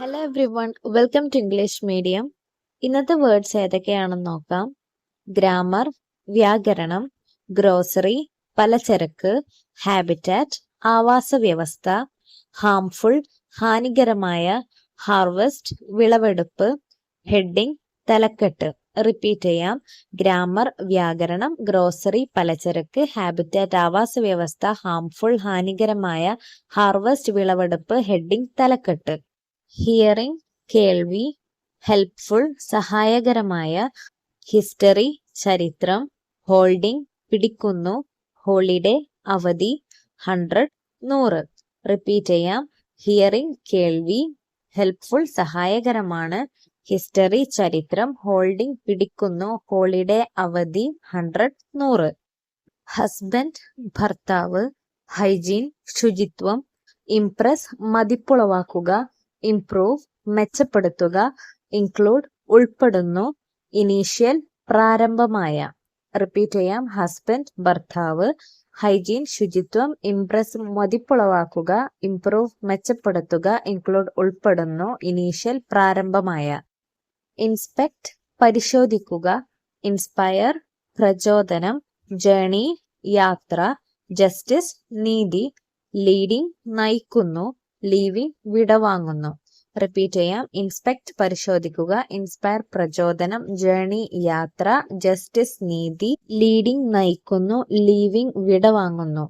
Hello everyone, welcome to English medium. ഇന്നത്തെ words ഏതൊക്കെയാണെന്ന് നോക്കാം. ഗ്രാമർ, വ്യാകരണം, ഗ്രോസറി, പലചരക്ക്, ഹാബിറ്റാറ്റ്, ആവാസ വ്യവസ്ഥ, ഹാംഫുൾ, ഹാനികരമായ, ഹാർവസ്റ്റ്, വിളവെടുപ്പ്, ഹെഡിങ്, തലക്കെട്ട്. റിപ്പീറ്റ് ചെയ്യാം. ഗ്രാമർ, വ്യാകരണം, ഗ്രോസറി, പലചരക്ക്, ഹാബിറ്റാറ്റ്, ആവാസ വ്യവസ്ഥ, ഹാംഫുൾ, ഹാനികരമായ, ഹാർവസ്റ്റ്, വിളവെടുപ്പ്, ഹെഡിങ്, തലക്കെട്ട്. ഹിയറിംഗ്, കേൾവി, ഹെൽപ്ഫുൾ, സഹായകരമായ, ഹിസ്റ്ററി, ചരിത്രം, ഹോൾഡിംഗ്, പിടിക്കുന്നു, ഹോളിഡേ, അവധി, 100, 100. റിപ്പീറ്റ് ചെയ്യാം. ഹിയറിംഗ്, കേൾവി, ഹെൽപ്ഫുൾ, സഹായകരമാണ്, ഹിസ്റ്ററി, ചരിത്രം, ഹോൾഡിംഗ്, പിടിക്കുന്നു, ഹോളിഡേ, അവധി, 100, 100. ഹസ്ബൻഡ്, ഭർത്താവ്, ഹൈജീൻ, ശുചിത്വം, ഇംപ്രസ്, മതിപ്പുളവാക്കുക, ഇംപ്രൂവ്, മെച്ചപ്പെടുത്തുക, ഇൻക്ലൂഡ്, ഉൾപ്പെടുന്നു, ഇനീഷ്യൽ, പ്രാരംഭമായ. റിപ്പീറ്റ് ചെയ്യാം. ഹസ്ബൻഡ്, ഭർത്താവ്, ഹൈജീൻ, ശുചിത്വം, ഇംപ്രസ്, മതിപ്പുളവാക്കുക, ഇംപ്രൂവ്, മെച്ചപ്പെടുത്തുക, ഇൻക്ലൂഡ്, ഉൾപ്പെടുന്നു, ഇനീഷ്യൽ, പ്രാരംഭമായ. ഇൻസ്പെക്ട്, പരിശോധിക്കുക, ഇൻസ്പയർ, പ്രചോദനം, ജേണി, യാത്ര, ജസ്റ്റിസ്, നീതി, ലീഡിംഗ്, നയിക്കുന്നു, ലീവിംഗ്, വിടവാങ്ങുന്നു. റിപ്പീറ്റ് ചെയ്യാം. ഇൻസ്പെക്ട്, പരിശോധിക്കുക, ഇൻസ്പയർ, പ്രചോദനം, ജേണി, യാത്ര, ജസ്റ്റിസ്, നീതി, ലീഡിംഗ്, നയിക്കുന്നു, ലീവിംഗ്, വിടവാങ്ങുന്നു.